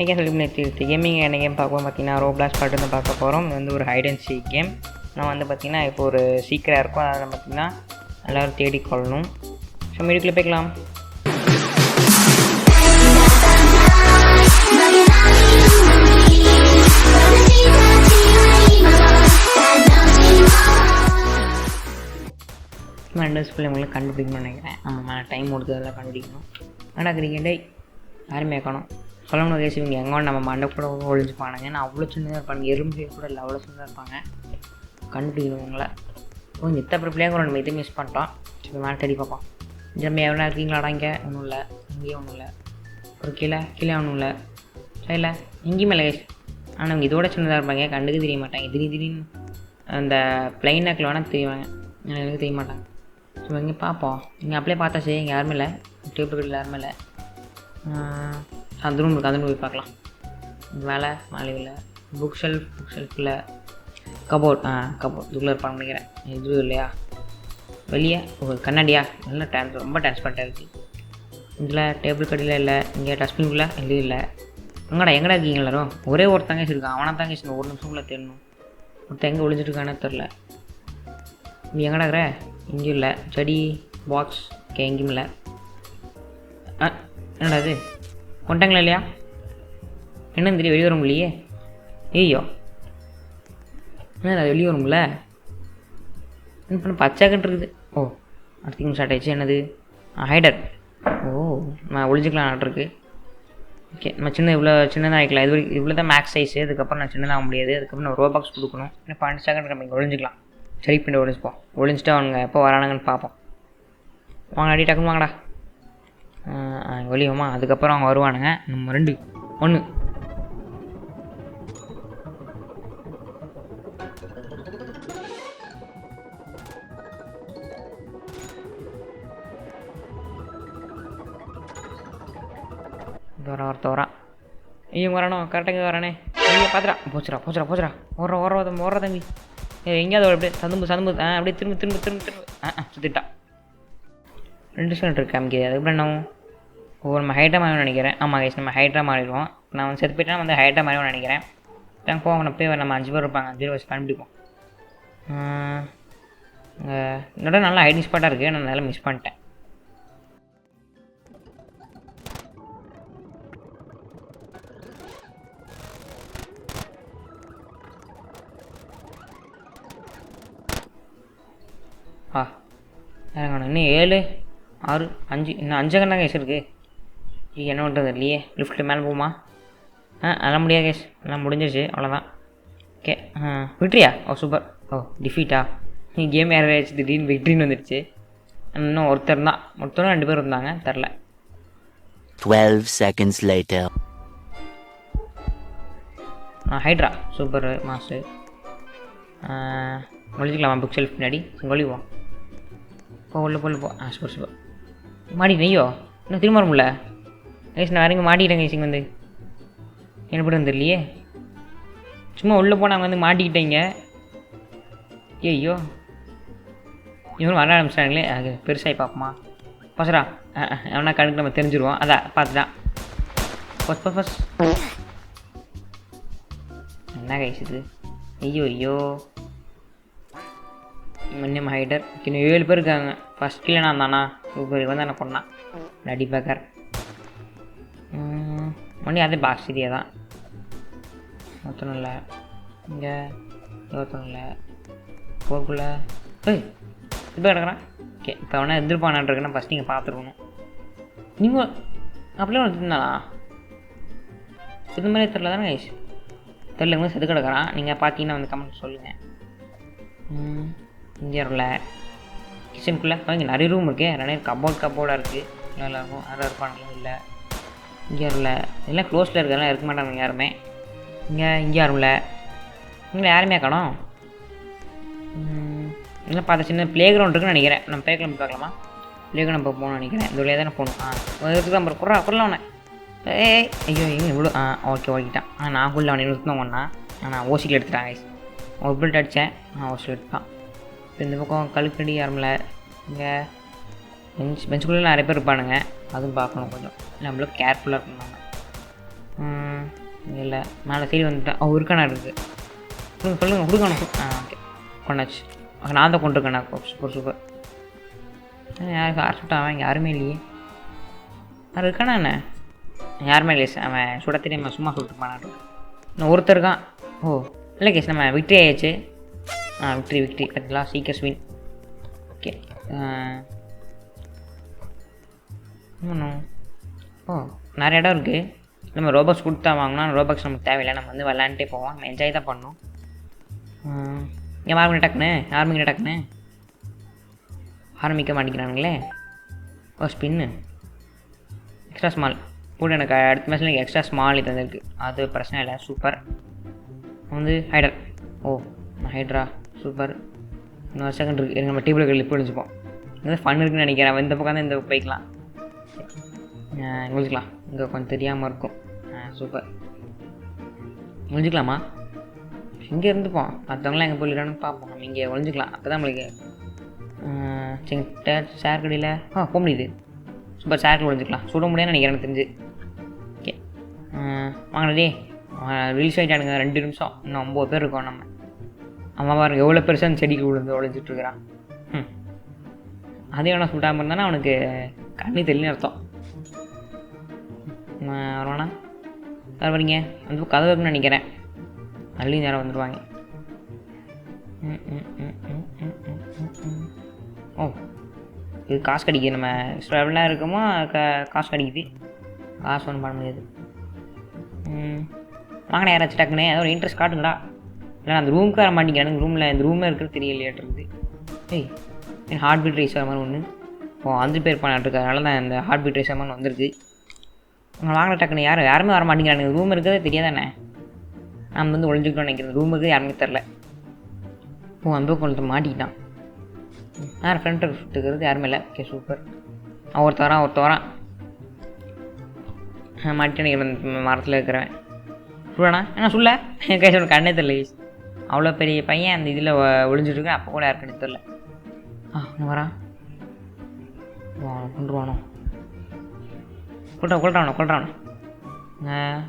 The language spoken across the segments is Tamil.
ஐயா சொல்லி கேமிங் என்ன கேம் பார்ப்போம் பார்த்தீங்கன்னா ரோப்ளாக்ஸ் பாட்டு வந்து பார்க்க போகிறோம். இது வந்து ஒரு ஹைட் அண்ட் சீக் கேம். நான் வந்து பார்த்திங்கன்னா இப்போ ஒரு சீக்கிரம் இருக்கும், அதை பார்த்திங்கன்னா எல்லோரும் தேடி கொள்ளணும். ஸோ மீடியக்குள்ளே போய்க்கலாம். ரெண்டு பிள்ளைங்களுக்கு கண்டுபிடிக்கணும்னு நினைக்கிறேன். நம்ம டைம் கொடுத்ததெல்லாம் கண்டுபிடிக்கணும். ஆனால் கிரிக்கெட்டை யாருமே காணும் சொல்லணும் கேஸ். இவங்க எங்கே நம்ம மண்டை கூட ஒழிஞ்சுப்பானுங்க. நான் அவ்வளோ சின்னதாக இருப்பாங்க, எறும்பு கூட இல்லை, அவ்வளோ சின்னதாக இருப்பாங்க. கண்டுபிடிக்கணும் உங்களை. கொஞ்சம் இத்தனை பிள்ளைங்க நம்ம இதை மிஸ் பண்ணிட்டோம். சரி மேலே தேடி பார்ப்போம். ஜம்மி எவ்வளோ இருக்கீங்களாடா? இங்கே ஒன்றும் இல்லை, இங்கேயும் ஒன்றும் இல்லை, ஒரு கீழே ஒன்றும் இல்லை, சரியில்லை இங்கேயுமே இல்லை கேஸ். ஆனால் அவங்க இதோட சின்னதாக இருப்பாங்க, கண்டுக்கு தெரிய மாட்டாங்க. திடீர்னு அந்த பிளைன் நாக்கில் வேணால் தெரியுவாங்க, எனக்கு தெரிய மாட்டாங்க. ஸோ இங்கே பார்ப்போம். இங்கே அப்படியே பார்த்தாச்சு, இங்கே யாருமே இல்லை, டேபிள் கட்டில் யாருமே இல்லை. அந்த ரூம் இருக்குது, அந்த ரூம் போய் பார்க்கலாம். மேலே இல்லை, புக் ஷெல்ஃபில் கபோர்ட் இதுக்குள்ளே இருப்பான்னு நினைக்கிறேன். இது இல்லையா வெளியே ஒரு கண்ணாடியா? நல்லா ரொம்ப டிரான்ஸ்பரண்ட்டாக இருக்குது. இதில் டேபிள் கட்டியில் இல்லை, இங்கே டஸ்ட்பின்குள்ளே எதுவும் இல்லை. எங்கடா இருக்கீங்க எல்லாரும்? ஒரே ஒருத்தங்க இருக்கான், அவனை தாங்க வச்சுருக்கேன். ஒரு நிமிஷம்குள்ளே தேடணும். ஒருத்தன் எங்கே ஒழிஞ்சிட்ருக்கானே தெரில. நீ எங்கடா இருக்கிற? இங்கேயும் இல்லை. செடி பாக்ஸ் எங்கேயும் இல்லை. என்னடா இது கொண்டாங்களா இல்லையா? என்னன்னு தெரியும், வெளியே வர முடியலையே. ஐயோ என்னடா வெளியே வரும்ல, என்ன பண்ண பச்சாக்கட்டு இருக்குது. ஓ அடுத்த ஸ்டார்ட் ஆகிடுச்சு. என்னது ஹைடர்? ஓ நான் ஒழிஞ்சிக்கலாம் ஆட்ருக்கு. ஓகே நம்ம சின்னதாக ஆகிக்கலாம். இவ்வளோ தான் மேக்ஸ் சைஸு. அதுக்கப்புறம் நான் சின்னதாக முடியாது. அதுக்கப்புறம் நான் ரோபாக்ஸ் கொடுக்கணும். இன்னும் 5 செகண்ட் நம்ம இங்கே ஒழிஞ்சிக்கலாம். சரி பண்ணி ஒழிஞ்சுப்போம். ஒழிஞ்சிட்டு அவங்க எப்போ வரானுங்கன்னு பார்ப்போம். வாங்க அடி டக்குன்னு வாங்கடா. வெளியுமா? அதுக்கப்புறம் அவங்க வருவானுங்க. நம்ம 2 1 ஒருத்தவரான். ஐயோ வரணும், கரெக்டாக வரானே. ஐயோ பார்த்துடா. போச்சுடா ஓடுற தம்பி. எங்கேயாவது அப்படியே சதும்பு அப்படியே திரும்ப சுற்றிட்டான். 2 செகண்ட் இருக்கு காமிக்குது. அதுக்கப்புறம் என்ன நம்ம ஹைட்டாக மாறிடுவோம் நினைக்கிறேன். ஆமாம் கைஸ், நம்ம ஹைட்டாக மாறிடுவோம். நான் வந்து செத்து போயிட்டேன்னா வந்து ஹைட்டாக மாறிடுவோம் நினைக்கிறேன். நாங்கள் போவோம். நம்ம 5 பேர் இருப்பாங்க, 5 பேர் வச்சு கண்டுபிடிப்போம். என்னோட நல்லா ஹைடிங் ஸ்பாட்டாக இருக்குது. நான் நல்லா மிஸ் பண்ணிட்டேன். இன்னும் 7 6 5 இன்னும் 5 கண்ணா கேஸ் இருக்குது. என்ன பண்ணுறது இல்லையே. லிஃப்ட்டு மேலே போகுமா? அதெல்லாம் முடியாது கேஸ், எல்லாம் முடிஞ்சிருச்சு, அவ்வளோதான். ஓகே விட்ரியா? ஓ சூப்பர். ஓ டிஃபீட்டா? நீ கேம் யாராச்சும் திடீர்னு விக்ட்ரின்னு வந்துடுச்சு. இன்னும் ஒருத்தரும் 2 பேர் இருந்தாங்க, தெரில. 12 seconds later. ஹைட்ரா சூப்பர் மாசு. ஒழிச்சிக்கலாமா புக் ஷெல்ஃப் பின்னாடி? ஒழிவோம். உள்ள போ. சூப்பர் மாடி நெய்யோ இன்னும் திரும்ப முடியல கைஸ். நான் வேறு மாட்டிக்கிட்டேன் கைஸ். வந்து என்ன பண்ண தெரியலையே. சும்மா உள்ளே போனால் வந்து மாட்டிக்கிட்டேங்க. ஐயோ இவங்க வர ஆரம்பிச்சிட்டாங்களே. அது பெருசாகி பார்ப்போமா? பசரா எவனா கணக்கு நம்ம தெரிஞ்சிருவோம். அதான் பார்த்துட்டான். ஃபஸ்ட் என்ன கைஸ் இது? ஐயோ இன்னும் ஹைடர். இன்னும் 7 பேர் இருக்காங்க. ஃபஸ்ட் கீழே நான் தானா? சூப்பர். இவன் தான் என்ன பண்ணான் நடி பேக்கர். மணி அதே பாக்ஸீரியா தான். ஒருத்தனும் இல்லை இங்கே, ஒருத்தனும் இல்லை போக்குள்ள. இப்போ கிடக்குறான். ஓகே இப்போ அவனா எதிர்ப்பானான்ருக்குன்னா ஃபஸ்ட் நீங்கள் பார்த்துருக்கணும். நீங்கள் அப்படியே ஒன்று இருந்தானா? இது மாதிரி தெரில தானே கைஸ்? தெரிலங்க செது கிடக்குறான். நீங்கள் பார்த்தீங்கன்னா வந்து கமெண்ட் சொல்லுங்கள். இங்கே உள்ள கிச்சனுக்குள்ளே இங்கே நிறைய ரூம் இருக்குது. நிறைய கபோர்டாக இருக்குது. நல்லாயிருக்கும். யாரும் இருப்பானுங்களும் இல்லை. இங்கே உள்ள எல்லாம் க்ளோஸில் இருக்கிறதெல்லாம் இருக்க மாட்டாங்க யாருமே. இங்கே யாரும் இல்லை. இங்கே யாருமே காணோம். இல்லை பார்த்த சின்ன ப்ளே கிரவுண்ட் இருக்குன்னு நினைக்கிறேன். நம்ம ப்ளே கிரவுண்ட் பார்க்கலாமா? ப்ளே கிரவுண்ட் இப்போ போகணும்னு நினைக்கிறேன். இந்த வழியாக தானே போகணும். இதுக்கு தான் குரலாம் அவனை. ஐயோ இங்கே இவ்வளோ ஓகே ஓடிக்கிட்டான். நான் ஃபுல்லாக அவனை நிறுத்தினோம் ஒன்றா. நான் ஓசிக்கில் எடுத்துட்டாங்க. ஒரு புல்லட் அடித்தேன். ஓசில் எடுத்துட்டான். இப்போ இந்த பக்கம் கழுக்கடி யாருமில்ல. இங்கே பெஞ்சுக்குள்ளே நிறைய பேர் இருப்பானுங்க. அதுவும் பார்க்கணும் கொஞ்சம். நம்மளும் கேர்ஃபுல்லாக இருக்கணும். இல்லை மேலே சரி வந்துட்டேன். இருக்கானா இருக்குது. சொல்லுங்கள் கொடுக்கணும். ஓகே கொண்டாச்சு. நான் தான் கொண்டிருக்கேண்ணா. Super super. யாருக்கு அரசுட்டான் இங்கே யாருமே இல்லையே. அது இருக்கானா என்ன? யாருமே இல்லை. அவன் சுட தெரியாம சும்மா சுட்டுருப்பான். இன்னும் ஒருத்தர் இருக்கான். இல்லை கேஸ் நம்ம விக்ட்ரி ஆயிடுச்சு. விக்ட்ரி பார்த்தீங்களா? சீக்கிரம் வின். ஓகே நிறைய இடம் இருக்குது. நம்ம ரோபாக்ஸ் கொடுத்தா வாங்கினா ரோபாக்ஸ் நமக்கு தேவையில்லை. நம்ம வந்து விளாண்டுட்டே போவோம். நம்ம என்ஜாய் தான் பண்ணோம். ஏன் ஆரம்பிக்கிற ஆரம்பிக்க மாட்டேங்கிறானுங்களே. ஸ்பின்னு எக்ஸ்ட்ரா ஸ்மால் கூட எனக்கு அடுத்த மேட்ச்சில் எனக்கு எக்ஸ்ட்ரா ஸ்மால் இது வந்துருக்கு. அது பிரச்சனை இல்லை. சூப்பர். வந்து ஹைடர். ஹைட்ரா சூப்பர். இன்னொரு செகண்ட் இருக்குது. எனக்கு நம்ம டேபிள் கிளிப் ஒழிஞ்சுப்போம். இங்கே ஃபன் இருக்குன்னு நினைக்கிறேன். இந்த பக்கம் தான் இந்த போய்க்கலாம். ஒழிஞ்சிக்கலாம். இங்கே கொஞ்சம் தெரியாமல் இருக்கும். சூப்பர். ஒழிஞ்சிக்கலாமா? இங்கே இருந்துப்போம். மற்றவங்களாம் எங்கே போயிடலான்னு பார்ப்போம். நம்ம இங்கே ஒழிஞ்சிக்கலாம். அப்போ தான் நம்மளுக்கு ஷேர் கடையில் போக முடியுது. சூப்பர். ஷேர் கடை ஒழிஞ்சிக்கலாம். சுட முடியாதுன்னு நினைக்கிறேன் எனக்கு தெரிஞ்சு. ஓகே வாங்கடே. ரிலீஸ் ஆகிட்டானுங்க. 2 நிமிஷம். இன்னும் 9 பேர் இருக்கோம் நம்ம. அம்மா பாருங்க எவ்வளோ பெருசாக அந்த செடிக்கு விழுந்து ஒழிஞ்சிட்ருக்கிறான். அதே வேணா சுட்டாமல் இருந்தானா அவனுக்கு கண்ணி தெரியலன்னு அர்த்தம். வருவானா? வேறு வரீங்க அந்த கதை இருக்குன்னு நினைக்கிறேன். அள்ளி நேரம் வந்துடுவாங்க. இது காசு கிடைக்குது. நம்ம ஸ்ட்ரெவலாக இருக்கோமோ காசு கிடைக்குது. காசு ஒன்றும் பண்ண முடியாது. வாங்கினா யாராச்சும் டக்குனே ஏதோ ஒரு இன்ட்ரெஸ்ட் காட்டுங்கடா. இல்லை அந்த ரூமுக்கு வர மாட்டேங்க. எனக்கு ரூமில் இந்த ரூமில் இருக்கிறது தெரியலையாட்டு இருக்குது. என் ஹார்ட் பீட் ரேஸ் மாதிரி ஒன்று 5 பேர் பண்ணாட்டுருக்கு. அதனால தான் இந்த ஹார்ட் பீட் ரேஸ் மாதிரி வந்திருக்கு. உங்களை வாங்கின டக்குன்னு யாருமே வர மாட்டேங்கிறாங்க. ரூம் இருக்கிறதே தெரியாதானே. நம்ம வந்து ஒழிஞ்சுக்கிட்டோம் நினைக்கிறேன். ரூமுக்கு யாருமே தெரில. அந்த கொண்டு மாட்டிக்கிட்டான். யார் ஃப்ரெண்ட் இருக்கிறது யாருமே இல்லை. Okay super. ஒருத்த வரான். மாட்டி நினைக்கிறேன் மரத்தில் இருக்கிறவன். சொல்லுண்ணா என்ன சொல்ல என் கைஸ் ஒன்று கண்ணே தெரியல. அவ்வளோ பெரிய பையன் அந்த இதில் ஒழிஞ்சிட்ருக்கேன். அப்போ கூட யாருக்குன்னு தெரில. வரான். கொண்டுருவானோ? கொள்றானோ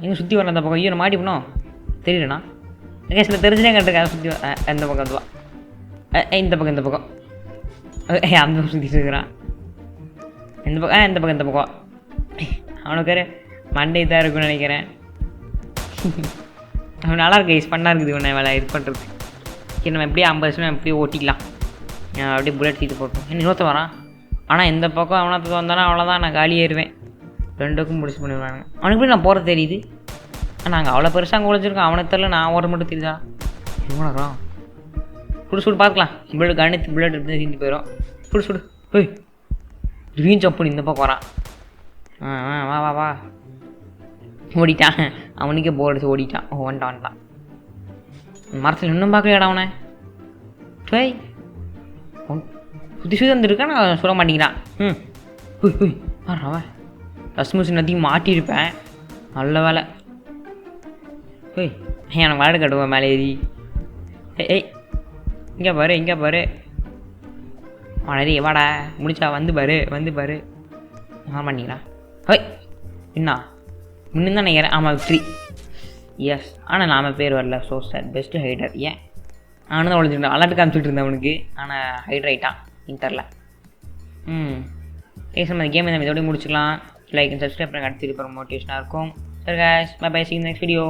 இன்னும் சுற்றி வரல அந்த பக்கம். ஐயோ மாட்டி பண்ணோம் தெரியலண்ணா. எங்கே சில தெரிஞ்சுனே கண்டிருக்கேன். அதை சுற்றி எந்த பக்கம் அதுவா? இந்த பக்கம் அந்த பக்கம் சுற்றிட்டு இருக்கிறான். இந்த பக்கம் அவனுக்கு வேறு மண்டே தான் இருக்குன்னு நினைக்கிறேன். அவன் நல்லா இருக்கு. பண்ணாக இருக்குது இவனை வேலை இது பண்ணுறது. சரி நம்ம எப்படியே 50 வருஷம் எப்படியே ஓட்டிக்கலாம். அப்படியே புல்லட் தீட்டு போட்டோம். இன்னொருத்த வரான். ஆனால் இந்த பக்கம் அவனத்துக்கு வந்தானா அவ்வளோதான். நான் காலி ஏறுவேன். 2க்கும் முடிச்சு பண்ணிடுவாங்க. அவனுக்கு போய் நான் போகிறது தெரியுது. நாங்கள் அவ்வளோ பெருசாக அங்கே ஒழிச்சிருக்கோம். அவனுக்கு தெரியல. நான் ஓட மட்டும் தெரியுதா? இவனக்குறான். சுடு பார்க்கலாம். புல்லட் கணித்து புல்லட் எப்படி தீந்து போயிடும். சுடு ரீன் ஜம்ப் பண்ணி இந்த பக்கம் வரான். வா ஓடிட்டான். அவனுக்கே போர் அடிச்சு ஓடிட்டான். வந்துட்டான். மரத்தில் இன்னும் பார்க்கலையாடா அவனை. சுற்றி வந்துருக்கான். நான் சொல்ல மாட்டேங்கிறான். அவன் ரஸ்மிஷன் அதிகம் மாட்டியிருப்பேன். நல்ல வேலை. எனக்கு விளையாட கட்டுவேன் மேலே ஏறி. இங்கே பாரு அவனே வாடா முடிச்சா வந்து பாரு ஆ பண்ணிக்கிறான். என்ன இன்னும் தான் நினைக்கிறேன். ஆமாம் விக்ட்ரி. எஸ். ஆனால் நாம பேர் வரல. ஸோ சார் பெஸ்ட்டு ஹைடர். ஏன் அவனு தான் ஒழிஞ்சுருந்தேன். அலர்ட் காமிச்சிட்டு இருந்தேன் அவனுக்கு. ஆனால் ஹைடர் ஆகிட்டான். தெரில. நம்ம கேம் நம்ம இதோடய முடிச்சுக்கலாம். லைக் அண்ட் சப்ஸ்கிரைப் பண்ணி அடுத்து மோட்டிவேஷனாக இருக்கும். சரி guys, bye bye, see you in the next video.